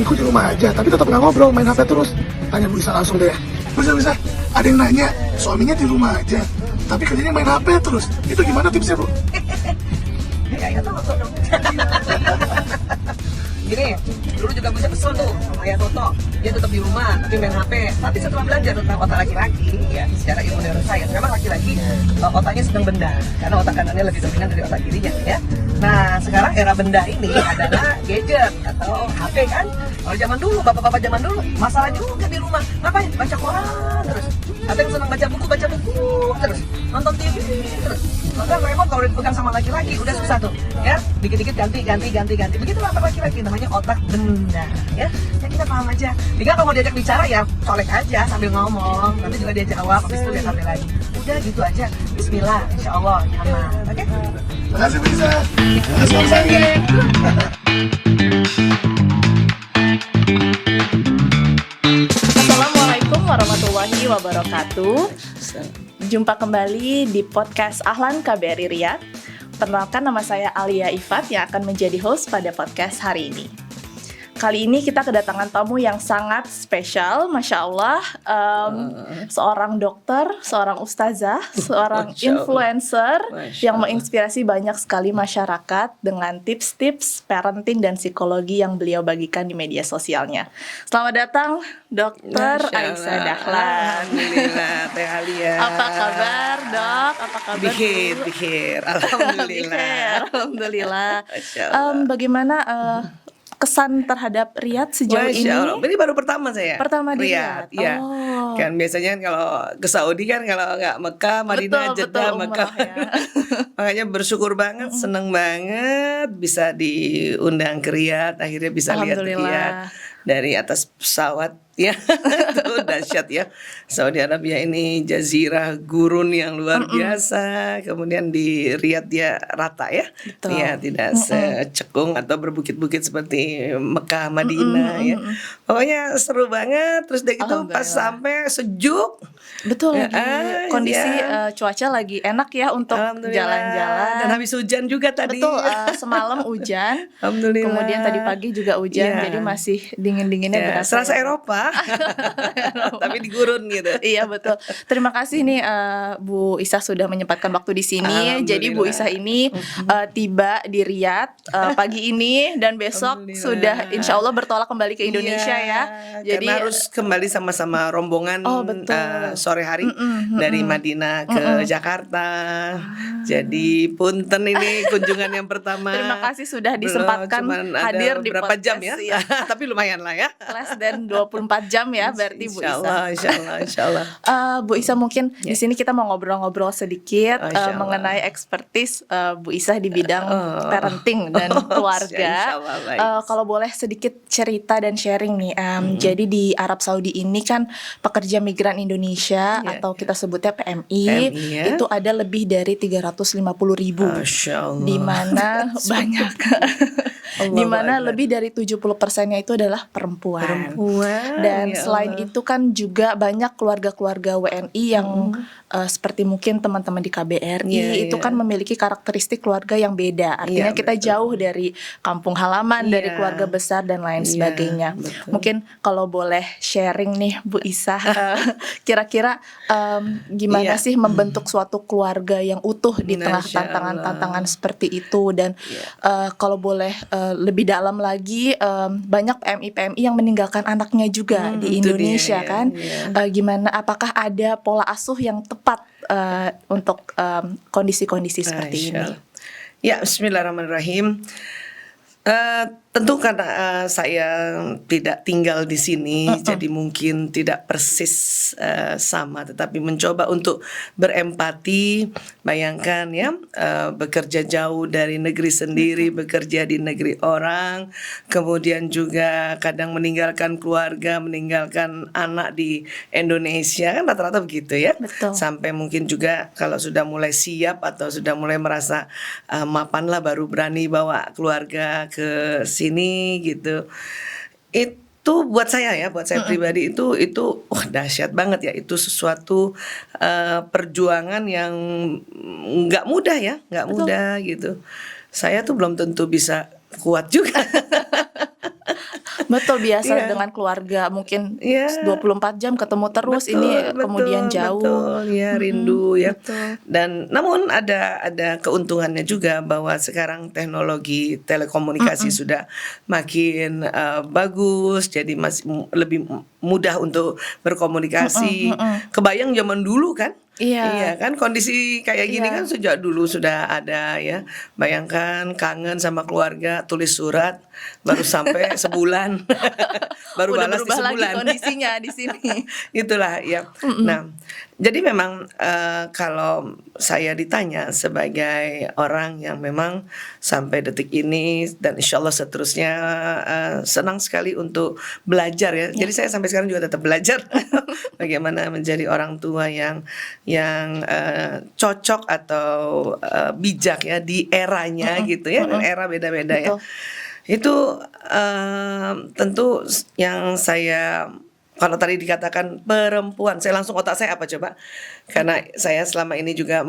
suamiku di rumah aja, tapi tetap nggak ngobrol, main HP terus. Tanya Bu Isa langsung deh. Bisa, ada yang nanya, suaminya di rumah aja, tapi kerjanya main HP terus. Itu gimana tipsnya, Bu? Ya tahu dong. Gini, dulu juga bisa kesel tuh sama Ayah Toto. Dia tetap di rumah, tapi main HP. Tapi setelah belajar tentang otak laki-laki, ya secara ilmu neuroscience, memang laki-laki otaknya sedang benda, karena otak kanannya lebih dominan dari otak kirinya, ya. Nah, sekarang era benda ini adalah gadget atau HP kan. Kalau zaman dulu, bapak-bapak zaman dulu, masalah juga di rumah. Ngapain? Baca koran terus. Ada yang senang baca buku terus. Nonton TV terus. Maka remote kalau dipegang sama laki-laki udah susah tuh, ya. Dikit-dikit ganti. Begitulah otak laki-laki, namanya otak benda, ya. Ya kita paham aja. Jika kalau mau diajak bicara ya colek aja sambil ngomong. Nanti juga dia jawab, habis itu lihat HP lagi. Udah gitu aja. Bismillah, insya Allah nyaman. Oke? Makasih Bu Isa. Makasih Om Sandi. Assalamualaikum warahmatullahi wabarakatuh. Jumpa kembali di podcast Ahlan KBRI Riyadh. Perkenalkan, nama saya Alia Ifat yang akan menjadi host pada podcast hari ini. Kali ini kita kedatangan tamu yang sangat spesial, Masya Allah. Seorang dokter, seorang ustazah, seorang influencer yang menginspirasi banyak sekali masyarakat dengan tips-tips parenting dan psikologi yang beliau bagikan di media sosialnya. Selamat datang, Dokter Aisyah Dahlan. Alhamdulillah, Teh Alia. Apa kabar, Dok? Apa kabar? Bihir. Alhamdulillah. Alhamdulillah. Masya Allah. Bagaimana kesan terhadap Riyadh sejauh ini? Masya Allah. Ini baru pertama saya. Pertama di Riyadh. Ya. Oh. Kan biasanya kalau ke Saudi kan kalau nggak Mekah, Madinah, Jeddah, Mekah. umrah, ya. Makanya bersyukur banget, seneng banget bisa diundang ke Riyadh. Akhirnya bisa lihat Riyadh dari atas pesawat, ya. Itu dahsyat, ya. Saudi Arabia ini jazirah gurun yang luar biasa. Kemudian di Riyadh dia rata, ya. Betul. Ya, tidak secekung atau berbukit-bukit seperti Mekah, Madinah, ya. Pokoknya seru banget. Terus deh gitu pas sampai sejuk. Betul, lagi kondisi ya. cuaca lagi enak ya untuk jalan-jalan. Dan habis hujan juga tadi. Betul, semalam hujan. Alhamdulillah. Kemudian tadi pagi juga hujan, Ya. jadi masih dingin-dinginnya berasa. Serasa Eropa. Tapi di gurun gitu. Iya, betul. Terima kasih nih Bu Isa sudah menyempatkan waktu di sini. Jadi Bu Isa ini tiba di Riyadh pagi ini dan besok sudah insya Allah bertolak kembali ke Indonesia, ya. Jadi karena harus kembali sama-sama rombongan sore hari dari Madinah ke Jakarta. Jadi punten ini kunjungan yang pertama. Terima kasih sudah disempatkan hadir di berapa podcast, jam ya. Tapi lumayan lah, ya. Less than 24 jam ya berarti Bu Isa. Insya Allah. Bu Isa, mungkin di sini kita mau ngobrol-ngobrol sedikit mengenai expertise Bu Isa di bidang parenting dan keluarga. Kalau boleh sedikit cerita dan sharing nih. Jadi di Arab Saudi ini kan pekerja migran Indonesia atau kita sebutnya PMI, itu ada lebih dari 350.000. Di mana banyak di mana lebih dari 70%-nya itu adalah perempuan. Dan selain itu kan juga banyak keluarga-keluarga WNI yang seperti mungkin teman-teman di KBRI itu kan memiliki karakteristik keluarga yang beda. Artinya kita jauh dari kampung halaman, dari keluarga besar dan lain sebagainya. Mungkin kalau boleh sharing nih Bu Isa, kira-kira gimana sih membentuk suatu keluarga yang utuh di tengah tantangan-tantangan seperti itu. Dan kalau boleh lebih dalam lagi, banyak PMI-PMI yang meninggalkan anaknya juga di Indonesia kan. Gimana, apakah ada pola asuh yang tepat untuk kondisi-kondisi seperti ini? Ya, bismillahirrahmanirrahim. Tentu karena saya tidak tinggal di sini, jadi mungkin tidak persis sama, tetapi mencoba untuk berempati. Bayangkan ya, bekerja jauh dari negeri sendiri, bekerja di negeri orang, kemudian juga kadang meninggalkan keluarga, meninggalkan anak di Indonesia, kan rata-rata begitu ya. Betul. Sampai mungkin juga kalau sudah mulai siap atau sudah mulai merasa mapan lah, baru berani bawa keluarga ke sini gitu. Itu buat saya pribadi itu dahsyat banget ya. Itu sesuatu perjuangan yang nggak mudah ya, nggak mudah gitu. Saya tuh belum tentu bisa kuat juga. Betul, biasa Iya. dengan keluarga mungkin Iya. 24 jam ketemu terus, ini kemudian jauh. Betul, ya rindu ya. Betul. Dan namun ada keuntungannya juga bahwa sekarang teknologi telekomunikasi sudah makin bagus, jadi masih lebih mudah untuk berkomunikasi. Kebayang zaman dulu kan? Iya. Kan kondisi kayak gini Iya. kan sejak dulu sudah ada ya. Bayangkan kangen sama keluarga, tulis surat baru sampai sebulan. Baru Udah balas di berubah lagi sebulan. kondisinya di sini. Itulah ya. Nah, jadi memang kalau saya ditanya sebagai orang yang memang sampai detik ini dan insya Allah seterusnya senang sekali untuk belajar ya. Jadi saya sampai sekarang juga tetap belajar bagaimana menjadi orang tua yang cocok atau bijak ya di eranya gitu ya. Dan era beda-beda ya. Betul. Itu tentu yang saya, kalau tadi dikatakan perempuan, saya langsung otak saya apa coba? Karena saya selama ini juga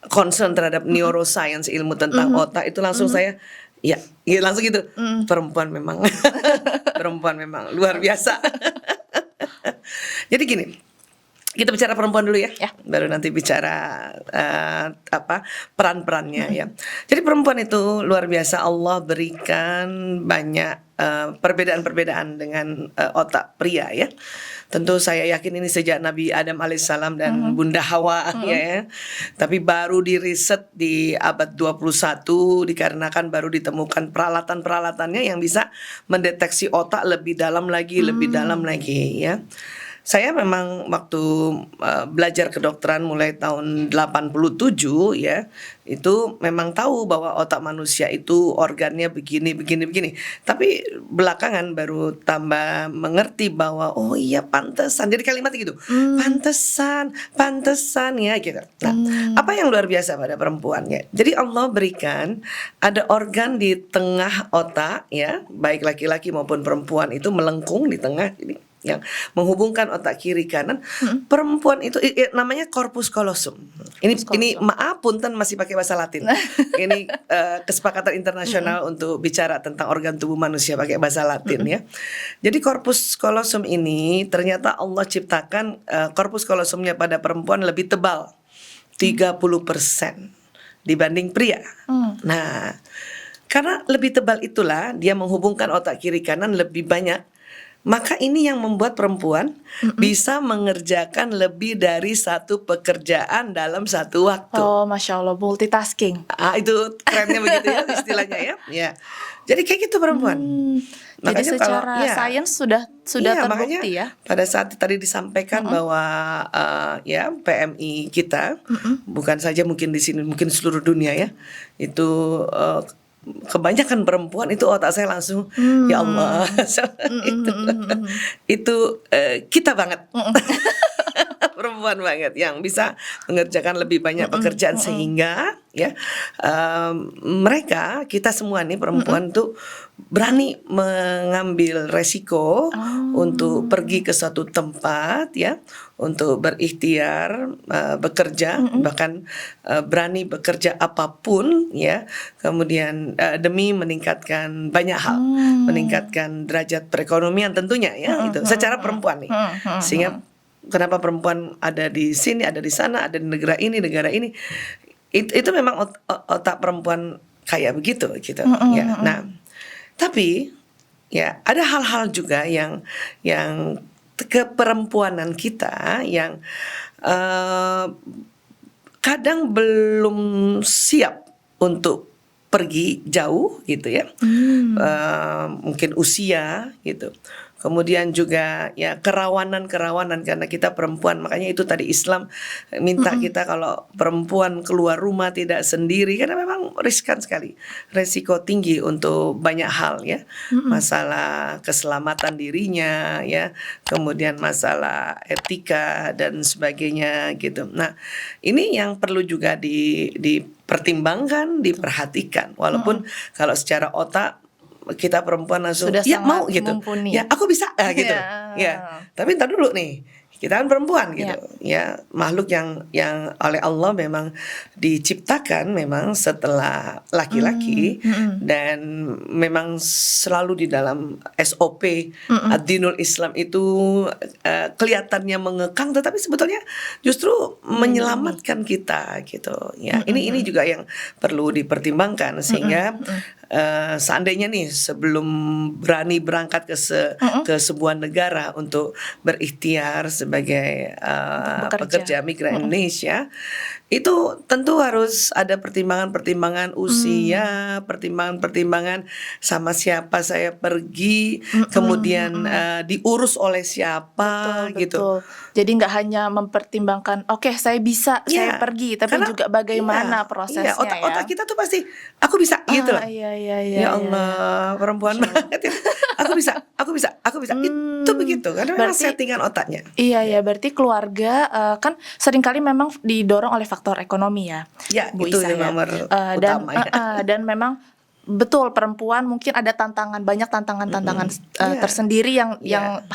concern terhadap neuroscience, ilmu tentang otak, itu langsung saya ya langsung gitu. Perempuan memang perempuan memang luar biasa. Jadi gini, kita bicara perempuan dulu ya, baru nanti bicara peran-perannya ya. Jadi perempuan itu luar biasa, Allah berikan banyak perbedaan-perbedaan dengan otak pria ya. Tentu saya yakin ini sejak Nabi Adam alaihissalam dan Bunda Hawa ya. Tapi baru diriset di abad 21 dikarenakan baru ditemukan peralatan-peralatannya yang bisa mendeteksi otak lebih dalam lagi ya. Saya memang waktu belajar kedokteran mulai tahun 87 ya, itu memang tahu bahwa otak manusia itu organnya begini. Tapi belakangan baru tambah mengerti bahwa oh iya pantesan. Jadi kalimat gitu. Pantesan ya gitu. Nah, apa yang luar biasa pada perempuan ya? Jadi Allah berikan ada organ di tengah otak ya, baik laki-laki maupun perempuan itu melengkung di tengah ini, yang menghubungkan otak kiri kanan. Perempuan itu namanya corpus callosum. Ini maaf punten masih pakai bahasa Latin. Ini kesepakatan internasional untuk bicara tentang organ tubuh manusia pakai bahasa Latin ya. Jadi corpus callosum ini ternyata Allah ciptakan corpus callosumnya pada perempuan lebih tebal 30% dibanding pria. Nah, karena lebih tebal itulah dia menghubungkan otak kiri kanan lebih banyak. Maka ini yang membuat perempuan bisa mengerjakan lebih dari satu pekerjaan dalam satu waktu. Oh, Masya Allah, multitasking. Itu kerennya begitu ya istilahnya ya. Jadi kayak gitu perempuan. Jadi secara sains sudah terbukti ya. Pada saat tadi disampaikan bahwa ya PMI kita bukan saja mungkin di sini, mungkin seluruh dunia ya, itu kebanyakan perempuan itu otak saya langsung ya Allah itu kita banget perempuan banget yang bisa mengerjakan lebih banyak pekerjaan sehingga ya kita semua nih perempuan tuh berani mengambil resiko untuk pergi ke suatu tempat ya, untuk berikhtiar bekerja, bahkan berani bekerja apapun ya, kemudian demi meningkatkan banyak hal, meningkatkan derajat perekonomian tentunya ya, itu secara perempuan nih. Sehingga kenapa perempuan ada di sini, ada di sana, ada di negara ini itu memang otak perempuan kayak begitu gitu ya. Nah, tapi ya ada hal-hal juga yang keperempuanan kita yang kadang belum siap untuk pergi jauh gitu ya. Mungkin usia gitu. Kemudian juga ya kerawanan karena kita perempuan. Makanya itu tadi Islam minta kita kalau perempuan keluar rumah tidak sendiri, karena memang riskan sekali, resiko tinggi untuk banyak hal ya. Masalah keselamatan dirinya ya, kemudian masalah etika dan sebagainya gitu. Nah, ini yang perlu juga dipertimbangkan, diperhatikan. Walaupun kalau secara otak kita perempuan langsung sudah ya mau gitu mumpuni. Ya aku bisa gitu ya. Tapi ntar dulu nih, kita kan perempuan gitu ya, makhluk yang oleh Allah memang diciptakan memang setelah laki-laki, dan memang selalu di dalam SOP ad-dinul Islam itu kelihatannya mengekang, tetapi sebetulnya justru menyelamatkan kita gitu ya. Ini juga yang perlu dipertimbangkan, sehingga seandainya nih sebelum berani berangkat ke sebuah negara untuk berikhtiar sebagai pekerja migran Indonesia, itu tentu harus ada pertimbangan-pertimbangan usia, pertimbangan-pertimbangan sama siapa saya pergi, kemudian diurus oleh siapa gitu. Betul. Jadi nggak hanya mempertimbangkan, oke saya bisa, saya pergi, tapi karena, juga bagaimana prosesnya otak kita tuh pasti aku bisa gitu loh. Ya Allah, perempuan banget ya. Aku bisa. Itu begitu, karena memang settingan otaknya. Iya, berarti keluarga kan seringkali memang didorong oleh faktor ekonomi ya. Ya, Bu itu Isa, yang nomor utama ya. Dan memang betul perempuan mungkin ada banyak tantangan tersendiri yang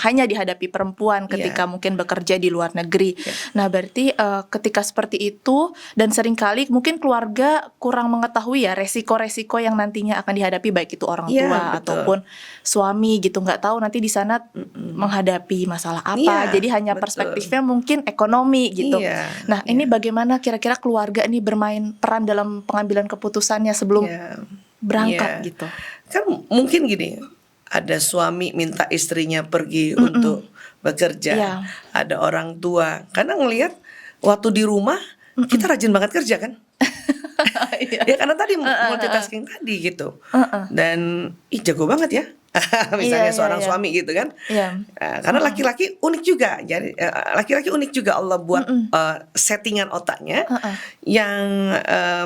hanya dihadapi perempuan ketika mungkin bekerja di luar negeri. Nah, berarti ketika seperti itu, dan seringkali mungkin keluarga kurang mengetahui ya resiko-resiko yang nantinya akan dihadapi, baik itu orang tua ataupun suami gitu, nggak tahu nanti di sana menghadapi masalah apa. Jadi hanya perspektifnya mungkin ekonomi gitu. Nah, ini bagaimana kira-kira keluarga ini bermain peran dalam pengambilan keputusannya sebelum berangkat gitu. Kan mungkin gini, ada suami minta istrinya pergi untuk bekerja, ada orang tua karena ngelihat waktu di rumah kita rajin banget kerja kan. Ya karena tadi multitasking tadi gitu. Dan jago banget ya. Misalnya seorang suami gitu kan. Karena laki-laki unik juga. Jadi laki-laki unik juga, Allah buat settingan otaknya yang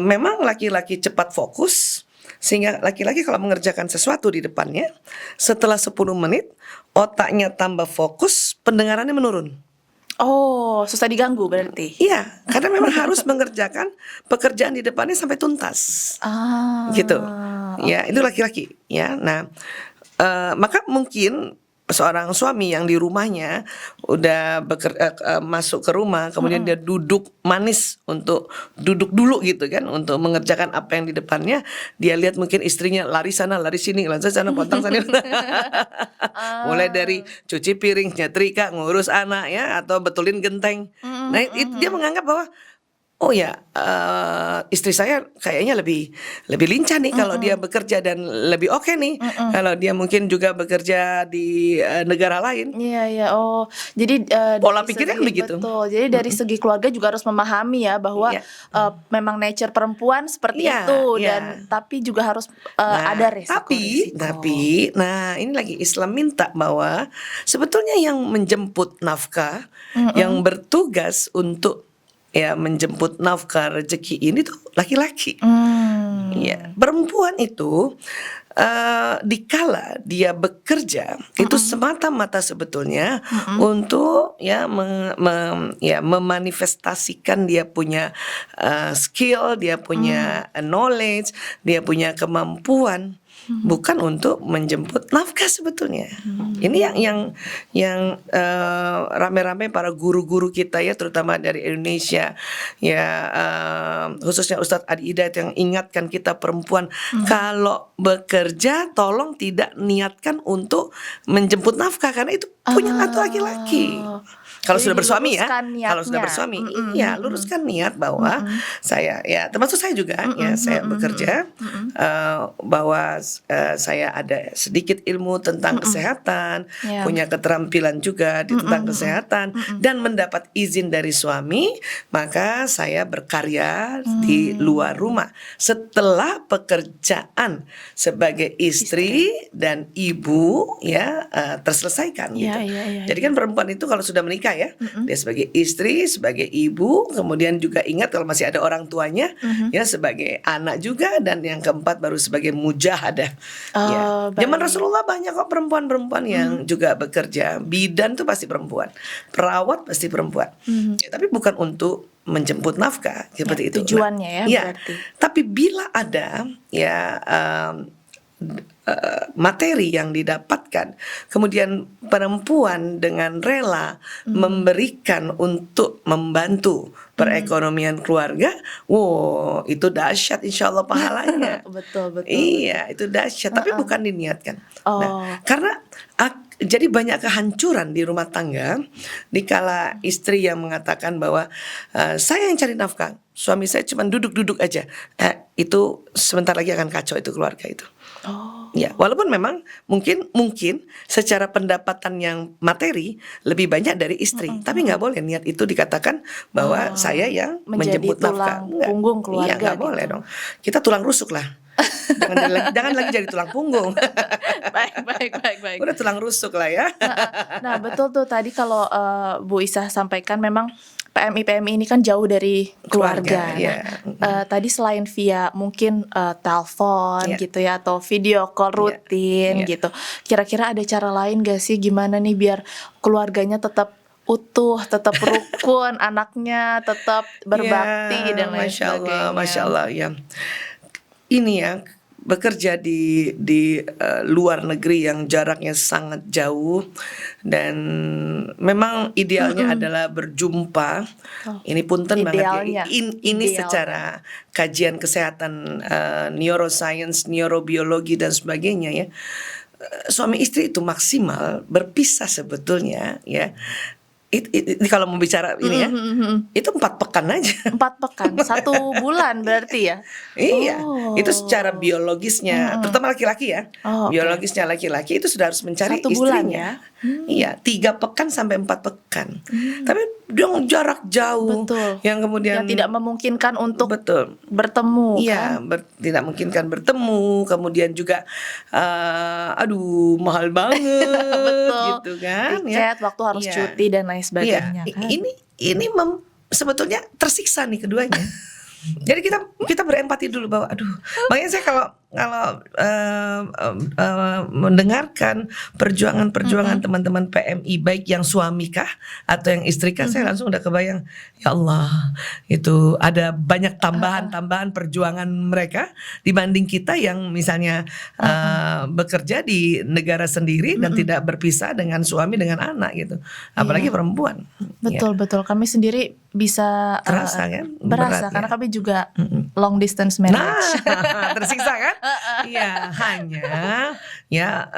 memang laki-laki cepat fokus, sehingga laki-laki kalau mengerjakan sesuatu di depannya, setelah 10 menit otaknya tambah fokus, pendengarannya menurun. Oh, susah diganggu berarti. Iya, karena memang harus mengerjakan pekerjaan di depannya sampai tuntas. Gitu. Ya, itu laki-laki ya. Nah, maka mungkin seorang suami yang di rumahnya udah masuk ke rumah, kemudian dia duduk manis untuk duduk dulu gitu kan, untuk mengerjakan apa yang di depannya. Dia lihat mungkin istrinya lari sana lari sini, lari sana pontang sana. Mulai dari cuci piring, nyetrika, ngurus anak ya, atau betulin genteng. Nah, dia menganggap bahwa oh ya, istri saya kayaknya lebih lincah nih kalau dia bekerja, dan lebih oke nih kalau dia mungkin juga bekerja di negara lain. Iya. Oh, jadi pola pikirnya begitu. Betul. Jadi dari segi keluarga juga harus memahami ya bahwa memang nature perempuan seperti itu, dan tapi juga harus ada resiko. Tapi, nah ini lagi Islam minta bahwa sebetulnya yang menjemput nafkah, yang bertugas untuk menjemput nafkah rezeki ini tuh laki-laki. Ya, perempuan itu dikala dia bekerja itu semata-mata sebetulnya untuk memanifestasikan dia punya skill, dia punya knowledge, dia punya kemampuan. Bukan untuk menjemput nafkah sebetulnya. Ini yang rame-rame para guru-guru kita ya, terutama dari Indonesia ya, khususnya Ustadz Adi Hidayat yang ingatkan kita perempuan, kalau bekerja tolong tidak niatkan untuk menjemput nafkah, karena itu punya laki-laki. Kalau sudah bersuami ya, kalau sudah bersuami, luruskan niat bahwa saya ya, termasuk saya juga saya bekerja, bahwa saya ada sedikit ilmu tentang kesehatan, punya keterampilan juga tentang kesehatan, dan mendapat izin dari suami, maka saya berkarya di luar rumah setelah pekerjaan sebagai istri dan ibu terselesaikan gitu. Jadi kan perempuan itu kalau sudah menikah ya, dia sebagai istri, sebagai ibu, kemudian juga ingat kalau masih ada orang tuanya, ya sebagai anak juga, dan yang keempat baru sebagai mujahadah. Zaman Rasulullah banyak kok perempuan-perempuan yang juga bekerja. Bidan tuh pasti perempuan, perawat pasti perempuan. Tapi bukan untuk menjemput nafkah seperti itu. Tujuannya berarti. Tapi bila ada materi yang didapatkan, kemudian perempuan dengan rela memberikan untuk membantu perekonomian keluarga, wow itu dahsyat insya Allah pahalanya. Betul. Iya itu dahsyat, tapi bukan diniatkan. Oh. Nah, karena jadi banyak kehancuran di rumah tangga dikala istri yang mengatakan bahwa saya yang cari nafkah, suami saya cuma duduk-duduk aja. Itu sebentar lagi akan kacau itu keluarga itu. Oh. Ya, walaupun memang mungkin secara pendapatan yang materi lebih banyak dari istri, tapi nggak boleh niat itu dikatakan bahwa saya yang menjadi menjemput nafkah. tulang punggung keluarga. Iya, nggak boleh dong. Kita tulang rusuk lah. Jangan lagi jadi tulang punggung. Baik. Udah tulang rusuk lah ya. Nah, betul tuh tadi kalau Bu Isah sampaikan memang PMI ini kan jauh dari keluarga. ya. Tadi selain via mungkin telepon Ya. gitu ya atau video call rutin Ya. gitu. Kira-kira ada cara lain gak sih gimana nih biar keluarganya tetap utuh, tetap rukun, anaknya tetap berbakti dan lain sebagainya. Masya Allah ya. Ini ya, bekerja di luar negeri yang jaraknya sangat jauh dan memang idealnya adalah berjumpa. Ini punten Idealnya. banget ya. Ini Ideal. secara kajian kesehatan neuroscience, neurobiologi dan sebagainya ya. Suami istri itu maksimal berpisah sebetulnya ya. Ini kalau mau bicara ini ya, itu 4 pekan aja. 4 pekan, 1 bulan berarti ya? Iya, Oh. itu secara biologisnya, terutama laki-laki ya. Oh, oke. Biologisnya laki-laki itu sudah harus mencari 1 bulan istrinya. ya? Iya, 3 pekan sampai 4 pekan. Tapi dong jarak jauh. Betul. Yang kemudian Yang tidak memungkinkan untuk betul. bertemu Iya, kan? tidak mungkinkan bertemu, kemudian juga aduh mahal banget Betul. gitu kan Tiket, waktu harus Iya. cuti dan lain sebagainya Iya, kan? ini sebetulnya tersiksa nih keduanya. Jadi kita berempati dulu bahwa aduh, makanya saya kalau mendengarkan perjuangan teman-teman PMI baik yang suami kah atau yang istri kah, saya langsung udah kebayang ya Allah itu ada banyak tambahan perjuangan mereka dibanding kita yang misalnya bekerja di negara sendiri dan tidak berpisah dengan suami dengan anak gitu, apalagi perempuan. Betul. Kami sendiri bisa Terasa kan? berasa Berat, karena ya. kami juga long distance marriage. Nah, tersiksa kan? Iya, hanya ya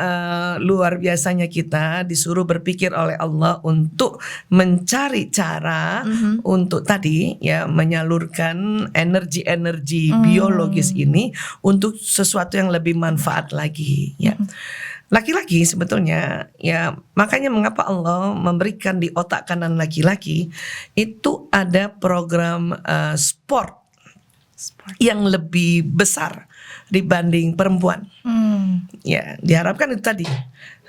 luar biasanya kita disuruh berpikir oleh Allah untuk mencari cara untuk tadi ya menyalurkan energi biologis ini untuk sesuatu yang lebih manfaat lagi ya. Laki-laki sebetulnya ya makanya mengapa Allah memberikan di otak kanan laki-laki itu ada program sport yang lebih besar dibanding perempuan. Ya, diharapkan itu tadi.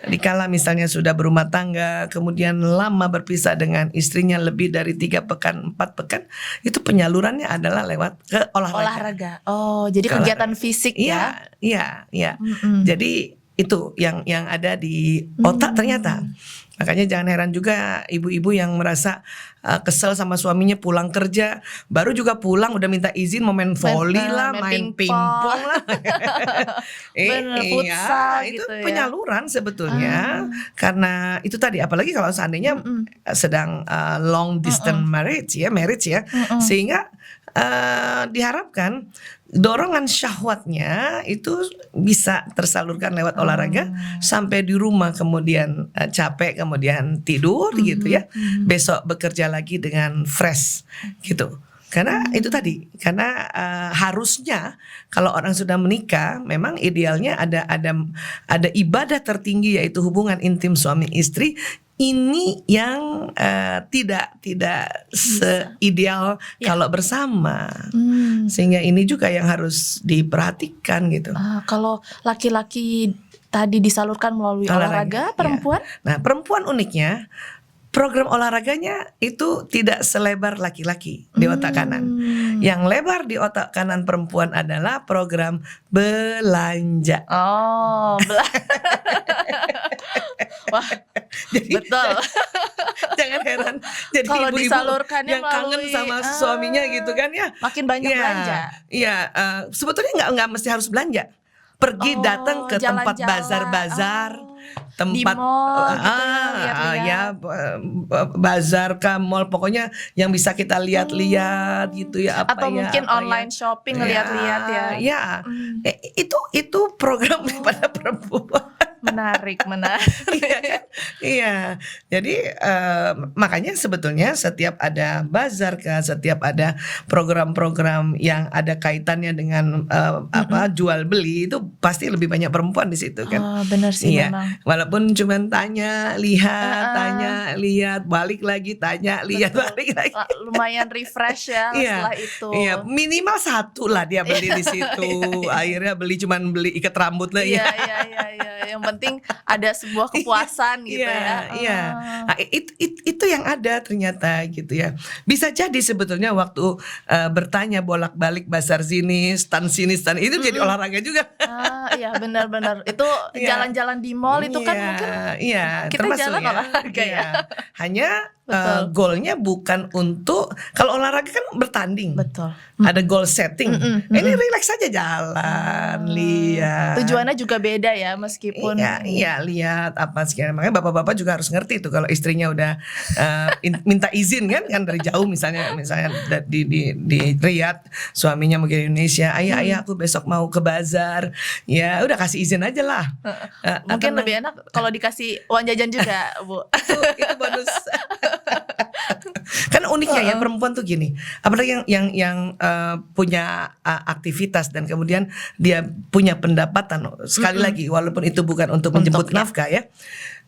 Dikala misalnya sudah berumah tangga, kemudian lama berpisah dengan istrinya lebih dari 3 pekan, 4 pekan, itu penyalurannya adalah lewat ke olahraga. Oh, jadi Ke kegiatan olahraga. fisik ya? Iya. Jadi itu yang ada di otak ternyata. Makanya jangan heran juga ibu-ibu yang merasa kesel sama suaminya pulang kerja, baru juga pulang udah minta izin mau main volley lah, main pingpong lah. Bener, Iya, futsal itu gitu ya. penyaluran sebetulnya. Karena itu tadi apalagi kalau seandainya sedang long distance marriage ya, sehingga diharapkan dorongan syahwatnya itu bisa tersalurkan lewat olahraga sampai di rumah kemudian capek kemudian tidur gitu ya, besok bekerja lagi dengan fresh gitu. Karena itu tadi, karena harusnya kalau orang sudah menikah, memang idealnya ada ibadah tertinggi yaitu hubungan intim suami istri. Ini yang tidak seideal kalau bersama, sehingga ini juga yang harus diperhatikan gitu. Kalau laki-laki tadi disalurkan melalui olahraga, perempuan? Ya. Nah, perempuan uniknya program olahraganya itu tidak selebar laki-laki di otak kanan. Yang lebar di otak kanan perempuan adalah program belanja. Oh, wah, Jadi, betul. jangan heran. Jadi Kalau ibu-ibu disalurkannya yang kangen melalui, sama suaminya gitu kan ya. makin banyak belanja. Iya, sebetulnya nggak mesti harus belanja. pergi datang ke tempat jalan-jalan. bazar-bazar, Di tempat mall gitu ya, lihat-lihat. ya bazar ke mall, pokoknya yang bisa kita lihat-lihat gitu ya, apa Atau ya, mungkin apa ya. online shopping lihat-lihat ya. Ya, itu program daripada perempuan. Menarik. Iya kan? Iya. Jadi makanya sebetulnya setiap ada bazar kan, setiap ada program-program yang ada kaitannya dengan apa jual beli, itu pasti lebih banyak perempuan di situ kan. Oh, benar sih Iya. memang. Walaupun cuman tanya, lihat, balik lagi tanya, lihat, balik lagi. Lumayan refresh ya setelah itu. Iya, minimal satu lah dia beli di situ. Akhirnya beli ikat rambut lah Iya, ya. iya. Yang penting ada sebuah kepuasan gitu ya. Iya. Nah, itu yang ada ternyata gitu ya. Bisa jadi sebetulnya waktu bertanya bolak-balik bazar sini, stan itu jadi olahraga juga. Iya benar-benar. Itu Iya. jalan-jalan di mall itu kan mungkin kita termasuk jalan olahraga ya. Hanya Betul. goalnya bukan untuk, kalau olahraga kan bertanding. Betul. Ada goal setting. Ini relax aja jalan, lihat. Tujuannya juga beda ya meskipun Iya, lihat apa sekian. Makanya bapak-bapak juga harus ngerti tuh kalau istrinya udah minta izin kan dari jauh, misalnya di Riyadh, suaminya mau ke Indonesia, ayah aku besok mau ke bazar, ya udah kasih izin aja lah. mungkin lebih enak kalau dikasih uang jajan juga, Bu. itu bonus. Kan uniknya ya perempuan tuh gini, apalagi yang punya aktivitas dan kemudian dia punya pendapatan, sekali lagi walaupun itu bukan untuk menjemput nafkah ya,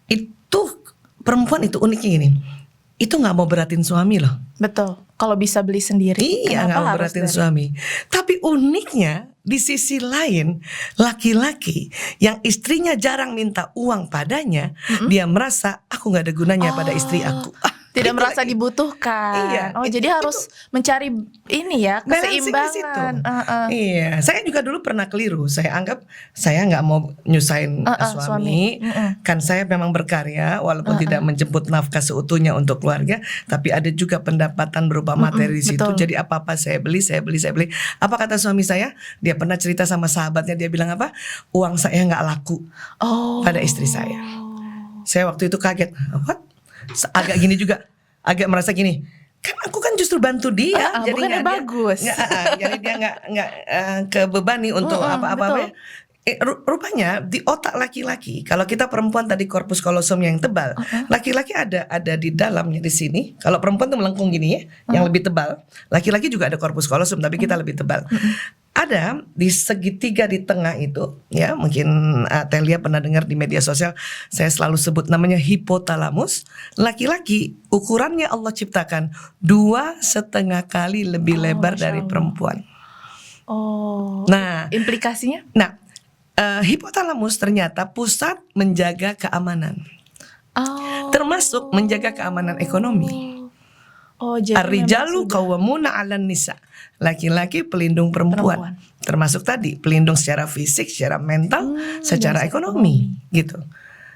itu perempuan itu uniknya gini, itu nggak mau beratin suami loh. Betul. Kalau bisa beli sendiri. Iya, nggak mau harus beratin dari- suami. Tapi uniknya di sisi lain, laki-laki yang istrinya jarang minta uang padanya, dia merasa aku nggak ada gunanya pada istri aku. Tidak Itu merasa lagi. dibutuhkan. Iya, Jadi harus mencari ini ya Balancing di situ. keseimbangan. Iya, saya juga dulu pernah keliru. Saya anggap saya nggak mau nyusahin suami. Kan saya memang berkarya, walaupun tidak menjemput nafkah seutuhnya untuk keluarga, tapi ada juga pendapatan berupa materi di situ. betul. Jadi apa-apa saya beli. Apa kata suami saya? Dia pernah cerita sama sahabatnya, dia bilang apa? Uang saya nggak laku pada istri saya. Saya waktu itu kaget. What? Agak gini juga, agak merasa gini. Kan aku kan justru bantu dia, jadi bukannya nggak bagus. jadi dia nggak kebebani untuk apa-apa. Rupanya di otak laki-laki, kalau kita perempuan tadi korpus kolosum yang tebal, laki-laki ada di dalamnya di sini. Kalau perempuan tuh melengkung gini ya, yang lebih tebal. Laki-laki juga ada korpus kolosum, tapi kita lebih tebal. Ada di segitiga di tengah itu, ya mungkin Telia pernah dengar di media sosial, saya selalu sebut namanya hipotalamus. Laki-laki ukurannya Allah ciptakan 2,5 kali lebih lebar Masya dari Allah. perempuan. Nah, implikasinya? Nah, hipotalamus ternyata pusat menjaga keamanan, termasuk menjaga keamanan ekonomi. Jadi Ar-rijalu memang sudah. qawwamuna 'alan nisa. Laki-laki pelindung perempuan. Termasuk tadi pelindung secara fisik, secara mental, secara ekonomi gitu.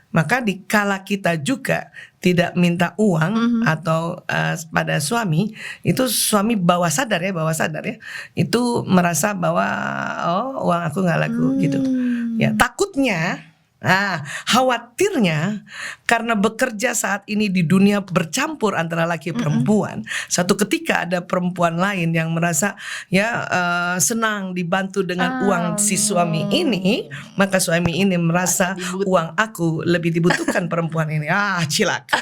Maka dikala kita juga tidak minta uang atau pada suami, itu suami bawah sadar ya, itu merasa bahwa uang aku nggak laku gitu. Ya, takutnya, khawatirnya karena bekerja saat ini di dunia bercampur antara laki perempuan, satu ketika ada perempuan lain yang merasa senang dibantu dengan uang si suami ini, maka suami ini merasa uang aku lebih dibutuhkan perempuan ini. Cilaka.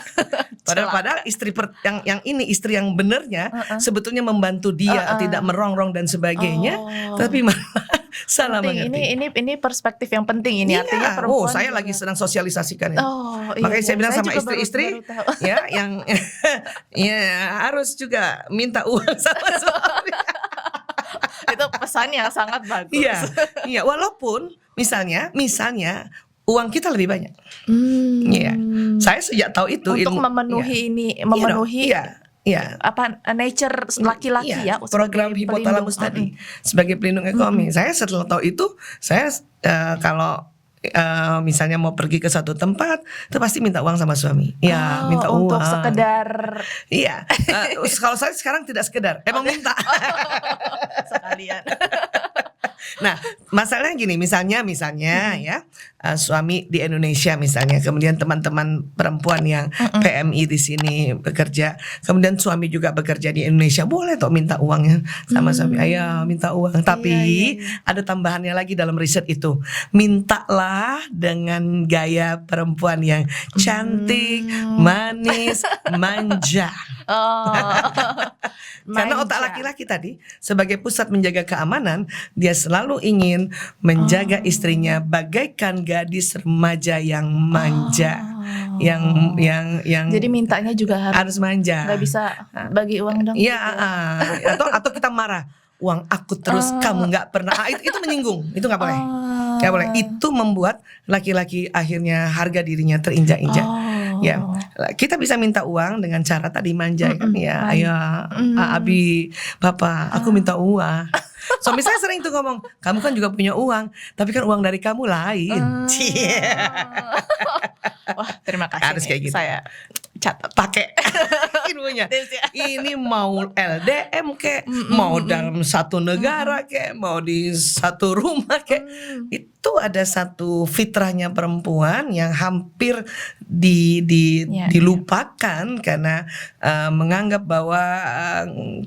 Padahal istri yang ini istri yang benernya sebetulnya membantu dia, tidak merongrong dan sebagainya, tapi malah salah Penting. mengerti. Ini perspektif yang penting ini, Iya. artinya perempuan saya juga. lagi sedang sosialisasikan ini. Iya, Makanya saya bilang saya sama juga istri-istri baru tahu. ya yang ya harus juga minta uang sama suami. Itu pesan yang sangat bagus. Iya, walaupun misalnya uang kita lebih banyak. Iya. Saya sejak tahu itu Untuk memenuhi ini, memenuhi Iya. apa nature laki-laki ya, program sebagai hipotalamus pelindung. tadi sebagai pelindung ekonomi. Saya setelah tahu itu, saya kalau misalnya mau pergi ke satu tempat, itu pasti minta uang sama suami. Ya, minta uang. Untuk sekedar Iya. Kalau saya sekarang tidak sekedar, emang minta. sekalian. Nah, masalahnya gini, misalnya ya, suami di Indonesia misalnya, kemudian teman-teman perempuan yang PMI di sini bekerja, kemudian suami juga bekerja di Indonesia, boleh toh minta uangnya sama suami, ayo minta uang. Tapi ada tambahannya lagi dalam riset itu, mintalah dengan gaya perempuan yang cantik, manis, manja. Karena otak laki-laki tadi sebagai pusat menjaga keamanan, dia selalu ingin menjaga istrinya bagaikan gadis remaja yang manja, yang Jadi mintanya juga harus manja. Nggak bisa bagi uang dong. Iya, gitu. atau kita marah, uang aku terus kamu nggak pernah. Itu menyinggung, itu nggak boleh. Nggak boleh. Itu membuat laki-laki akhirnya harga dirinya terinjak-injak. Ya, kita bisa minta uang dengan cara tadi manja kan ya. Ayo, Abi, Papa, aku minta uang. Suami saya sering tuh ngomong, kamu kan juga punya uang, tapi kan uang dari kamu lain. Wah, terima kasih. Harus kayak gitu. Saya catat. Pakai ilmunya. Ini mau LDM kek, mau dalam satu negara kek, mau di satu rumah kek. Itu ada satu fitrahnya perempuan yang hampir dilupakan karena menganggap bahwa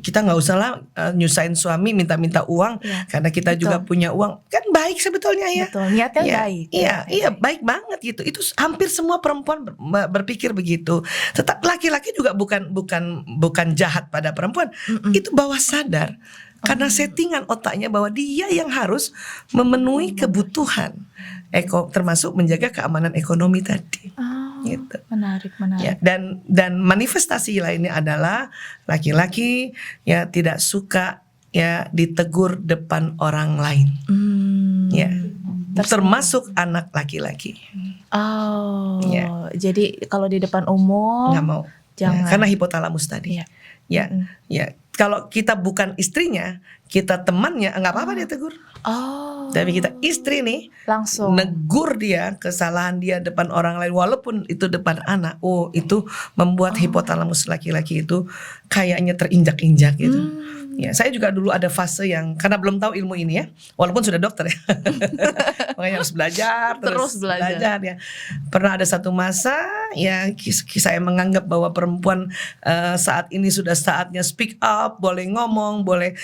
kita nggak usah lah nyusahin suami minta-minta uang karena kita juga punya uang. Kan baik sebetulnya ya. Betul, niatnya baik. Iya, baik banget gitu. Itu hampir semua perempuan berpikir begitu. Tetap laki-laki juga bukan jahat pada perempuan. Itu bawah sadar. Karena settingan otaknya bahwa dia yang harus memenuhi kebutuhan termasuk menjaga keamanan ekonomi tadi. Gitu. Menarik. Ya, dan manifestasi lainnya adalah laki-laki ya tidak suka ya ditegur depan orang lain. Ya. Termasuk anak laki-laki. Jadi kalau di depan umum nggak mau. jangan. Karena hipotalamus tadi. Ya. Kalau kita bukan istrinya, kita temannya, nggak apa-apa dia tegur. Tapi kita istri nih, langsung negur dia kesalahan dia depan orang lain, walaupun itu depan anak. Itu membuat hipotalamus laki-laki itu kayaknya terinjak-injak gitu. Ya, saya juga dulu ada fase yang karena belum tahu ilmu ini ya, walaupun sudah dokter ya, makanya harus belajar terus belajar ya. Pernah ada satu masa ya saya menganggap bahwa perempuan saat ini sudah saatnya speak up, boleh ngomong, boleh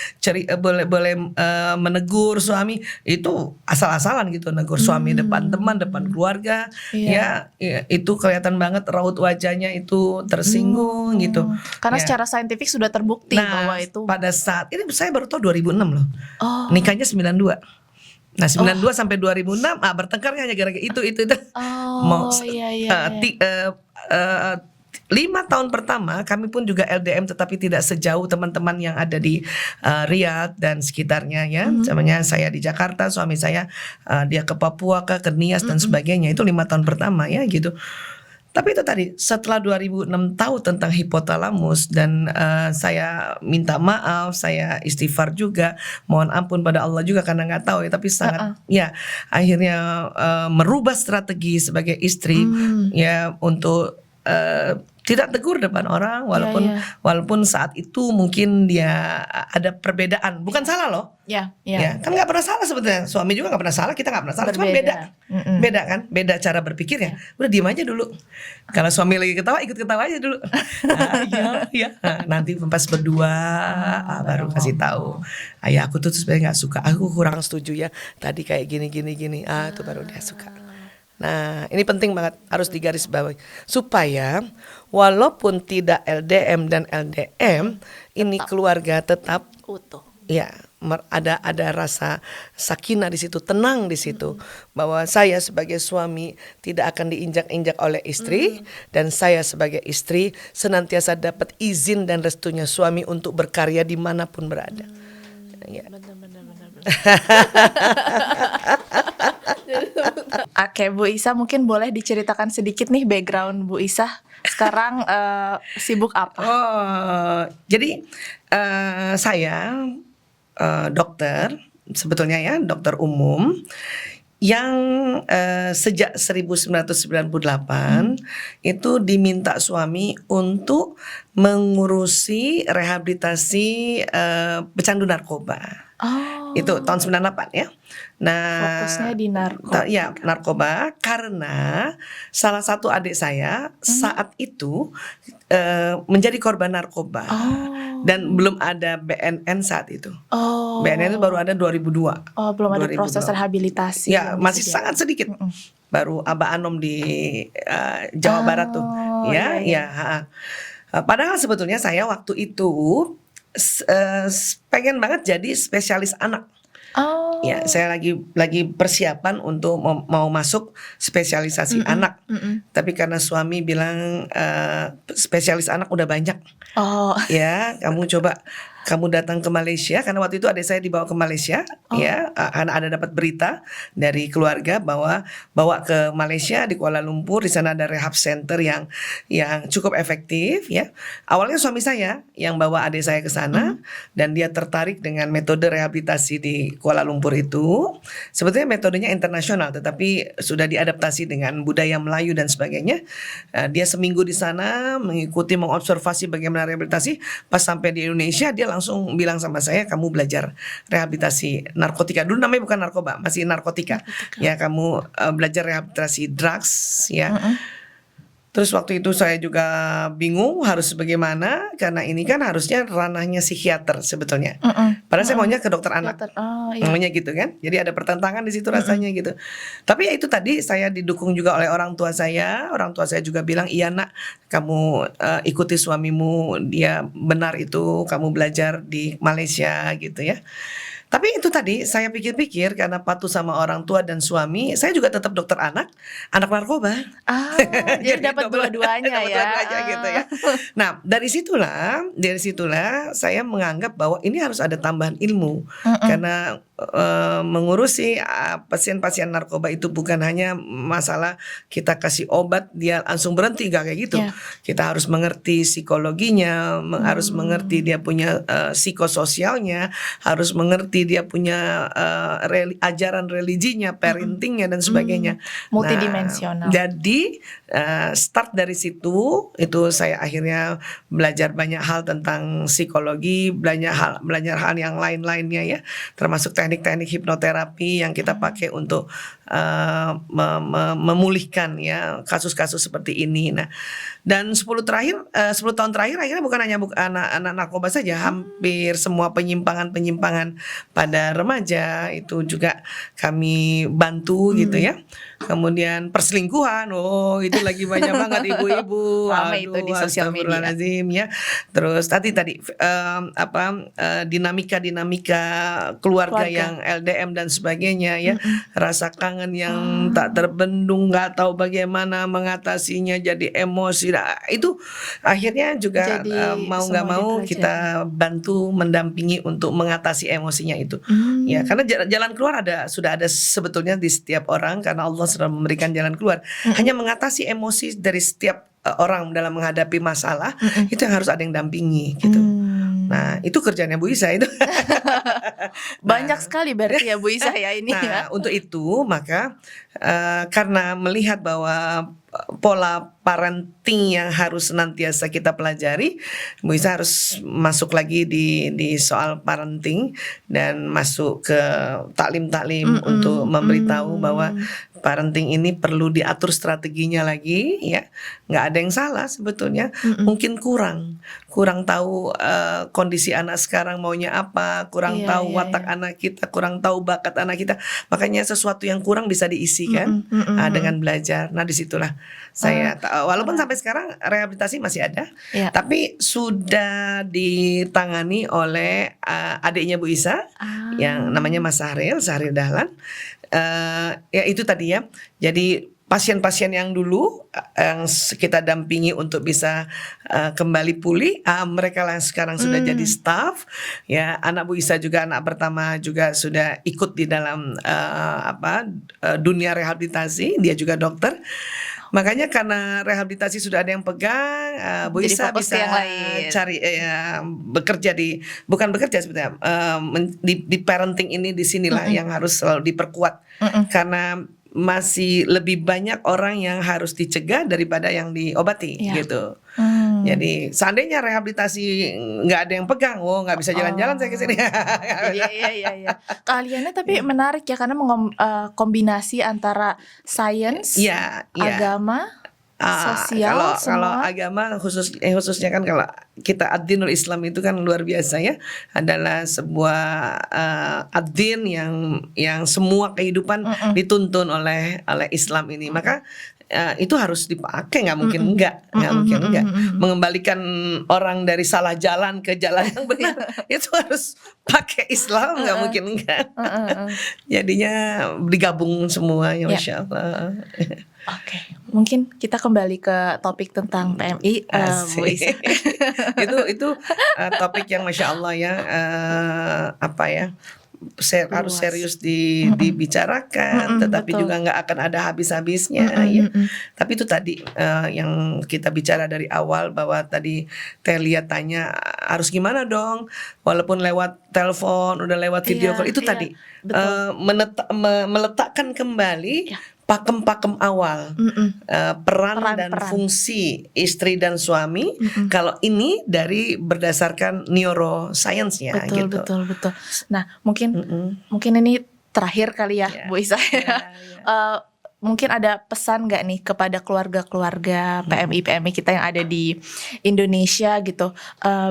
menegur suami. Itu asal-asalan gitu, negur suami depan teman, depan keluarga. Ya, itu kelihatan banget raut wajahnya itu tersinggung gitu. Karena secara saintifik sudah terbukti bahwa itu pada saat ini saya baru tahu 2006 loh. Nikahnya 92. Nah 92 sampai 2006 bertengkarnya hanya gara-gara itu. Mau 5 tahun pertama kami pun juga LDM tetapi tidak sejauh teman-teman yang ada di Riyadh dan sekitarnya ya. Namanya saya di Jakarta, suami saya dia ke Papua, ke Nias dan sebagainya. Itu 5 tahun pertama ya gitu. Tapi itu tadi setelah 2006 tahu tentang hipotalamus dan saya minta maaf, saya istighfar juga, mohon ampun pada Allah juga karena nggak tahu ya, tapi sangat ya akhirnya merubah strategi sebagai istri ya untuk tidak tegur depan orang walaupun saat itu mungkin dia ada perbedaan, bukan salah loh. Ya, kan nggak pernah salah sebetulnya, suami juga nggak pernah salah, kita nggak pernah salah, cuma beda kan, beda cara berpikirnya. Udah diem aja dulu. Kalau suami lagi ketawa, ikut ketawa aja dulu. Nanti pas berdua baru kasih tahu. Ayah aku tuh sebenarnya nggak suka, aku kurang setuju ya. Tadi kayak gini. Itu baru dia suka. Nah, ini penting banget, harus digarisbawahi supaya walaupun tidak LDM dan LDM, ini keluarga tetap utuh. Ya, ada rasa sakinah di situ, tenang di situ, bahwa saya sebagai suami tidak akan diinjak-injak oleh istri, dan saya sebagai istri senantiasa dapat izin dan restunya suami untuk berkarya dimanapun berada. Benar. Oke, Bu Isa mungkin boleh diceritakan sedikit nih background Bu Isa sekarang sibuk apa? Jadi saya dokter sebetulnya ya, dokter umum yang sejak 1998 itu diminta suami untuk mengurusi rehabilitasi pecandu narkoba. Oh. Itu tahun 98 ya. Nah, Fokusnya di narkoba. ya narkoba, karena salah satu adik saya saat itu menjadi korban narkoba. Dan belum ada BNN saat itu. BNN itu baru ada 2002. Belum ada proses rehabilitasi. Ya, masih sangat sedikit. Baru Aba Anom di Jawa Barat tuh. Ya, iya. Padahal sebetulnya saya waktu itu pengen banget jadi spesialis anak. Ya, saya lagi persiapan untuk mau masuk spesialisasi anak. Tapi karena suami bilang spesialis anak udah banyak. Ya, kamu datang ke Malaysia, karena waktu itu adik saya dibawa ke Malaysia, ya, karena ada dapat berita dari keluarga bahwa bawa ke Malaysia di Kuala Lumpur, di sana ada rehab center yang cukup efektif, ya. Awalnya suami saya yang bawa adik saya ke sana, dan dia tertarik dengan metode rehabilitasi di Kuala Lumpur itu. Sebetulnya metodenya internasional, tetapi sudah diadaptasi dengan budaya Melayu dan sebagainya. Dia seminggu di sana mengikuti, mengobservasi bagaimana rehabilitasi. Pas sampai di Indonesia, dia langsung bilang sama saya, kamu belajar rehabilitasi narkotika. Dulu namanya bukan narkoba, masih narkotika. Ya, kamu belajar rehabilitasi drugs, ya. Terus waktu itu saya juga bingung harus bagaimana, karena ini kan harusnya ranahnya psikiater sebetulnya. Padahal saya maunya ke dokter anak. Maunya gitu kan. Jadi ada pertentangan di situ rasanya gitu. Tapi ya itu tadi, saya didukung juga oleh orang tua saya. Orang tua saya juga bilang, iya nak, kamu ikuti suamimu, dia benar itu, kamu belajar di Malaysia gitu ya. Tapi itu tadi saya pikir-pikir, karena patuh sama orang tua dan suami, saya juga tetap dokter anak narkoba. Jadi dapat dua-duanya ya. Gitu ya. Nah, dari situlah saya menganggap bahwa ini harus ada tambahan ilmu, karena mengurusi pasien-pasien narkoba itu bukan hanya masalah kita kasih obat dia langsung berhenti, gak kayak gitu. Kita harus mengerti psikologinya, harus mengerti dia punya psikososialnya, harus mengerti dia punya ajaran religinya, parentingnya dan sebagainya. Multidimensional. Jadi start dari situ, itu saya akhirnya belajar banyak hal tentang psikologi, belajar hal yang lain-lainnya ya, termasuk teknik-teknik hipnoterapi yang kita pakai untuk memulihkan ya kasus-kasus seperti ini. Nah, dan 10 tahun terakhir akhirnya bukan hanya anak narkoba saja, hampir semua penyimpangan pada remaja itu juga kami bantu gitu ya. Kemudian perselingkuhan, itu lagi banyak banget ibu-ibu. Ramai itu di sosial media. Ya. Terus tadi dinamika keluarga yang LDM dan sebagainya ya, rasa kangen yang tak terbendung, nggak tahu bagaimana mengatasinya, jadi emosi. Nah, itu akhirnya juga mau nggak mau kita bantu mendampingi untuk mengatasi emosinya itu. Ya, karena jalan keluar sudah ada sebetulnya di setiap orang, karena Allah sudah memberikan jalan keluar. Hanya mengatasi emosi dari setiap orang dalam menghadapi masalah, itu yang harus ada yang dampingi gitu. Nah, itu kerjanya Bu Isa itu. Banyak sekali berarti ya Bu Isa ya ini. Nah, untuk itu maka karena melihat bahwa pola parenting yang harus senantiasa kita pelajari, Bu Isa harus masuk lagi di soal parenting dan masuk ke taklim-taklim untuk memberitahu bahwa parenting ini perlu diatur strateginya lagi ya. Nggak ada yang salah sebetulnya. Mungkin kurang tahu kondisi anak sekarang maunya apa, kurang tahu watak anak kita, kurang tahu bakat anak kita. Makanya sesuatu yang kurang bisa diisi kan dengan belajar. Nah, disitulah saya walaupun sampai sekarang rehabilitasi masih ada, tapi sudah ditangani oleh adiknya Bu Isa yang namanya Mas Sahril Dahlan. Ya itu tadi ya. Jadi pasien-pasien yang dulu yang kita dampingi untuk bisa kembali pulih, mereka yang sekarang sudah jadi staff. Ya, anak Bu Isa juga, anak pertama juga sudah ikut di dalam dunia rehabilitasi. Dia juga dokter. Makanya karena rehabilitasi sudah ada yang pegang, Bu Isa bisa cari bukan bekerja sebetulnya, di parenting ini di sinilah yang harus selalu diperkuat, karena masih lebih banyak orang yang harus dicegah daripada yang diobati gitu. Jadi seandainya rehabilitasi nggak ada yang pegang, nggak bisa jalan-jalan saya ke sini. Iya. Keahliannya tapi menarik ya karena kombinasi antara sains, Iya. agama, sosial, Kalau semua. agama khususnya kan kalau kita ad-dinul Islam itu kan luar biasa ya, adalah sebuah ad-din yang semua kehidupan dituntun oleh Islam ini. Maka itu harus dipakai, nggak mungkin enggak. Mengembalikan orang dari salah jalan ke jalan yang benar itu harus pakai Islam, nggak mungkin enggak. Jadinya digabung semua ya, Masya Allah. Oke, mungkin kita kembali ke topik tentang PMI, Bu Isa. itu topik yang Masya Allah ya, harus serius dibicarakan, tetapi betul. juga nggak akan ada habis-habisnya ya. Tapi itu tadi yang kita bicara dari awal, bahwa tadi Telia tanya harus gimana dong, walaupun lewat telepon, udah lewat video call, itu tadi meletakkan kembali pakem-pakem awal, peran dan fungsi istri dan suami. Kalau ini dari berdasarkan neuroscience ya, betul. Nah, mungkin ini terakhir kali ya, Bu Isa. Mungkin ada pesan nggak nih kepada keluarga-keluarga PMI kita yang ada di Indonesia gitu,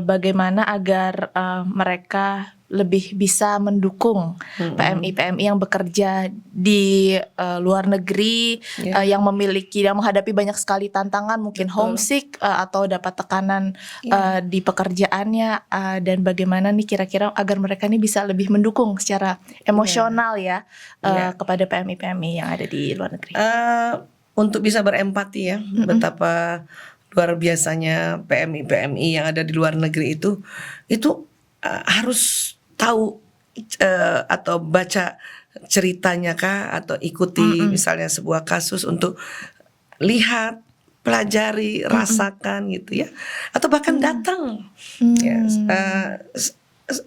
bagaimana agar mereka lebih bisa mendukung PMI yang bekerja di luar negeri, yang menghadapi banyak sekali tantangan, mungkin homesick atau dapat tekanan di pekerjaannya, dan bagaimana nih kira-kira agar mereka nih bisa lebih mendukung secara emosional kepada PMI yang ada di luar negeri. Untuk bisa berempati ya, betapa luar biasanya PMI yang ada di luar negeri itu harus tahu atau baca ceritanya kah, atau ikuti misalnya sebuah kasus untuk lihat, pelajari, rasakan gitu ya, atau bahkan datang.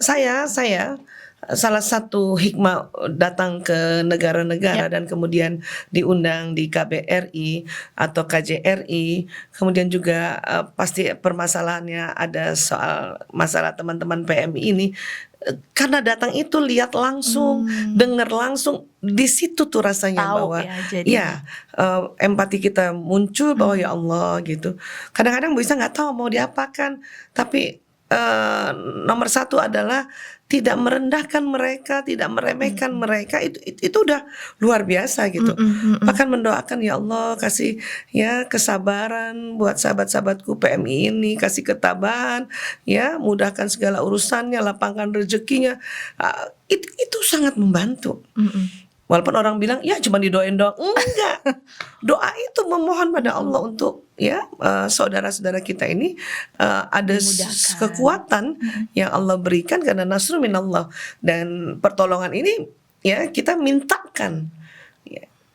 Saya salah satu hikmah datang ke negara-negara dan kemudian diundang di KBRI atau KJRI, kemudian juga pasti permasalahannya ada soal masalah teman-teman PMI ini. Karena datang itu lihat langsung, dengar langsung, di situ tuh rasanya bahwa empati kita muncul, bahwa ya Allah gitu. Kadang-kadang bisa nggak tahu mau diapakan, tapi nomor satu adalah tidak merendahkan mereka, tidak meremehkan mereka, itu udah luar biasa gitu. Bahkan mendoakan, ya Allah kasih ya kesabaran buat sahabat-sahabatku PMI ini, kasih ketabahan ya, mudahkan segala urusannya, lapangkan rezekinya. Itu sangat membantu. Walaupun orang bilang ya cuma didoain doang, enggak. Doa itu memohon pada Allah untuk saudara-saudara kita ini ada kekuatan yang Allah berikan, karena nasrun minallah, dan pertolongan ini ya kita mintakan.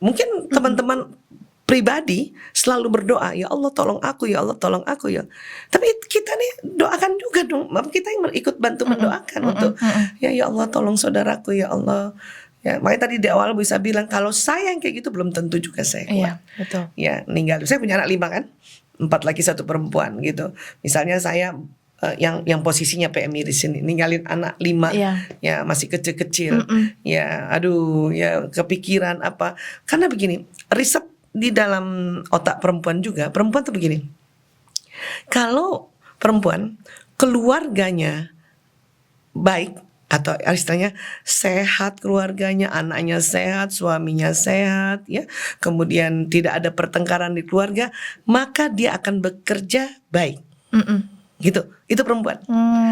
Mungkin teman-teman pribadi selalu berdoa, ya Allah tolong aku, ya Allah tolong aku ya. Tapi kita nih doakan juga dong, kita yang ikut bantu mendoakan untuk ya Allah tolong saudaraku ya Allah. Ya, makanya tadi di awal bisa bilang kalau saya yang kayak gitu belum tentu juga saya kuat. Iya, betul. Ya, ninggal. Saya punya anak 5 kan, 4 laki 1 perempuan gitu. Misalnya saya yang posisinya PMI di sini, ninggalin anak 5 ya masih kecil-kecil. Ya, aduh, ya kepikiran apa. Karena begini, riset di dalam otak perempuan juga, perempuan tuh begini. Kalau perempuan keluarganya baik, atau istilahnya sehat keluarganya, anaknya sehat, suaminya sehat ya, kemudian tidak ada pertengkaran di keluarga, maka dia akan bekerja baik. Gitu. Itu perempuan.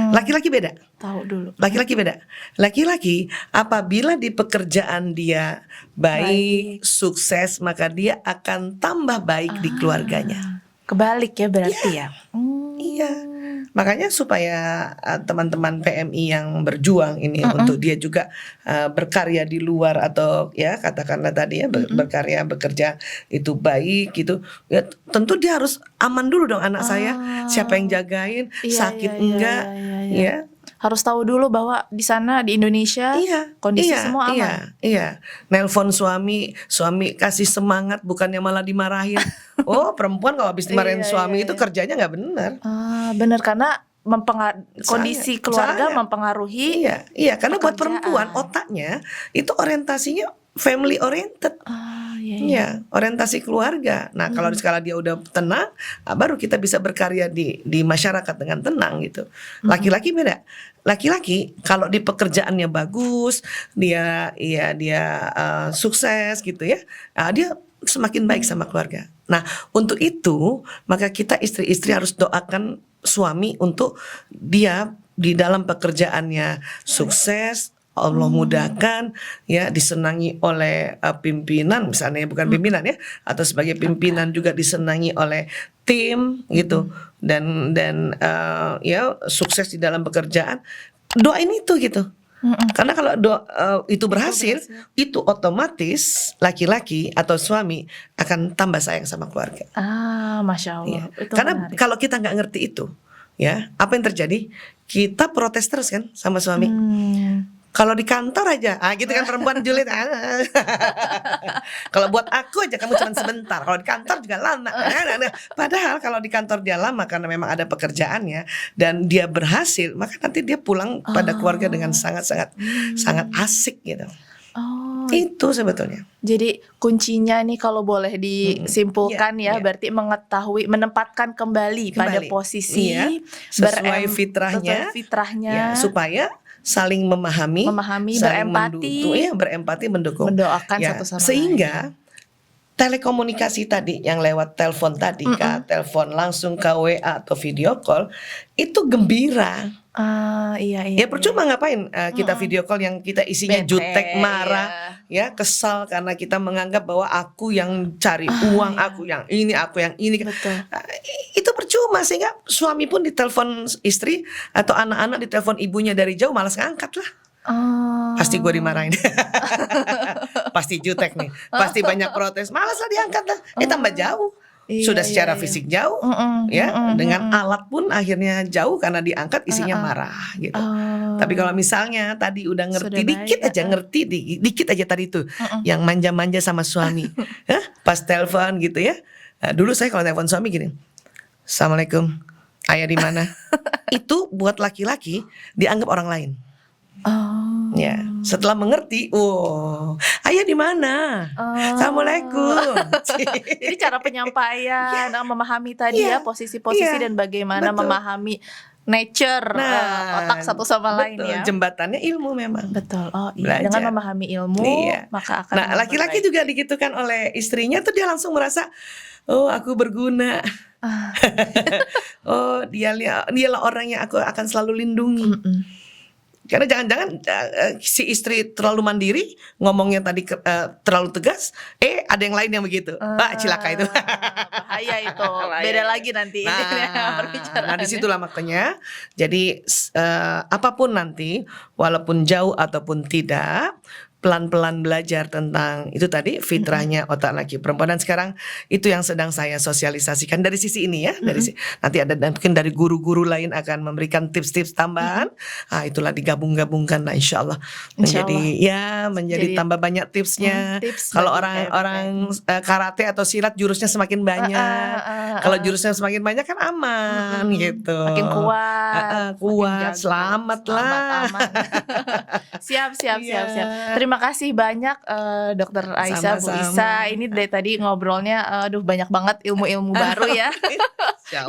Laki-laki beda. Tahu dulu. Laki-laki beda. Laki-laki apabila di pekerjaan dia baik, sukses, maka dia akan tambah baik di keluarganya. Kebalik ya berarti ya. Iya. Makanya supaya teman-teman PMI yang berjuang ini untuk dia juga berkarya di luar, atau ya katakanlah tadi ya berkarya, bekerja itu baik gitu. Ya tentu dia harus aman dulu dong, anak saya siapa yang jagain, sakit enggak ya. harus tahu dulu bahwa di sana di Indonesia kondisi semua aman. Iya. Nelpon suami kasih semangat bukannya malah dimarahin. Oh, perempuan kalau habis dimarahin suami itu kerjanya nggak benar. Benar, karena kondisi keluarga mempengaruhi. Iya, karena buat perempuan otaknya itu orientasinya family oriented. Iya, orientasi keluarga. Nah, kalau di skala dia udah tenang, baru kita bisa berkarya di masyarakat dengan tenang gitu. Laki-laki beda. Laki-laki kalau di pekerjaannya bagus, dia sukses gitu ya. Dia semakin baik sama keluarga. Nah, untuk itu maka kita istri-istri harus doakan suami untuk dia di dalam pekerjaannya sukses, Allah mudahkan ya, disenangi oleh pimpinan misalnya, bukan pimpinan ya, atau sebagai pimpinan juga disenangi oleh tim gitu, dan ya sukses di dalam pekerjaan. Doain itu gitu. Karena kalau itu berhasil, itu otomatis laki-laki atau suami akan tambah sayang sama keluarga. Masya Allah. Itu karena menarik. Kalau kita nggak ngerti itu, ya apa yang terjadi? Kita protes terus kan sama suami. Kalau di kantor aja, gitu kan perempuan julid. Kalau buat aku aja kamu cuma sebentar. Kalau di kantor juga lama. Padahal kalau di kantor dia lama karena memang ada pekerjaannya dan dia berhasil, maka nanti dia pulang pada keluarga dengan sangat asik gitu. Itu sebetulnya. Jadi kuncinya nih kalau boleh disimpulkan berarti mengetahui, menempatkan kembali pada posisi sesuai fitrahnya, supaya saling memahami, saling berempati, mendukung, mendoakan satu sama lain. Sehingga telekomunikasi tadi yang lewat telepon tadi, telepon langsung ke WA atau video call itu gembira. Ya percuma ngapain kita video call yang kita isinya jutek, marah, ya kesal karena kita menganggap bahwa aku yang cari uang, aku yang ini. Itu percuma, sehingga suami pun ditelepon istri atau anak-anak ditelepon ibunya dari jauh malas ngangkat lah. Pasti gue dimarahin. Pasti jutek nih, pasti banyak protes, malas lah diangkat lah. Tambah jauh. Sudah secara fisik jauh, dengan alat pun akhirnya jauh karena diangkat isinya marah gitu. Tapi kalau misalnya tadi udah ngerti dikit aja tadi tuh, yang manja-manja sama suami, pas telepon gitu ya. Nah, dulu saya kalau telepon suami gini, Assalamualaikum, ayah di mana? Itu buat laki-laki dianggap orang lain. Ya, setelah mengerti, ayah di mana? Assalamualaikum. Jadi cara penyampaian, memahami tadi posisi-posisi dan bagaimana memahami nature otak satu sama lain ya. Jembatannya ilmu memang. Betul. Dengan memahami ilmu maka akan. Nah, laki-laki juga digitukan oleh istrinya tuh, dia langsung merasa, aku berguna. Dialah orang yang aku akan selalu lindungi. Karena jangan-jangan si istri terlalu mandiri, ngomongnya tadi terlalu tegas, ada yang lain yang begitu. Cilaka itu. Bahaya itu. Beda lagi nanti perbicaraannya. Nah, disitulah makanya. Jadi apapun nanti, walaupun jauh ataupun tidak, pelan-pelan belajar tentang itu tadi, fitrahnya otak laki perempuan. Dan sekarang itu yang sedang saya sosialisasikan dari sisi ini ya, nanti ada mungkin dari guru-guru lain akan memberikan tips-tips tambahan. Itulah digabung-gabungkan, insyaallah menjadi tambah banyak tipsnya. Kalau orang karate atau silat jurusnya semakin banyak. Kalau jurusnya semakin banyak kan aman gitu. Makin kuat, selamat lah. Aman. Siap. Terima kasih banyak Dokter Aisyah, Bu Isa. Ini dari tadi ngobrolnya banyak banget ilmu-ilmu baru ya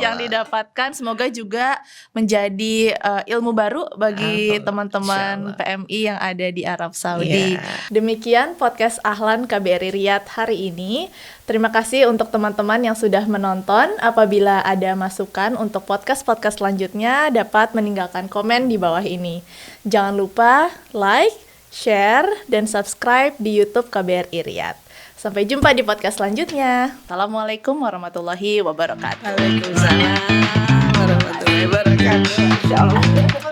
yang didapatkan. Semoga juga menjadi ilmu baru bagi teman-teman PMI yang ada di Arab Saudi. Demikian podcast Ahlan KBRI Riyadh hari ini. Terima kasih untuk teman-teman yang sudah menonton. Apabila ada masukan untuk podcast-podcast selanjutnya, dapat meninggalkan komen di bawah ini. Jangan lupa like, share, dan subscribe di YouTube KBRI Riyadh. Sampai jumpa di podcast selanjutnya. Assalamualaikum warahmatullahi wabarakatuh. Waalaikumsalam warahmatullahi wabarakatuh. Insyaallah.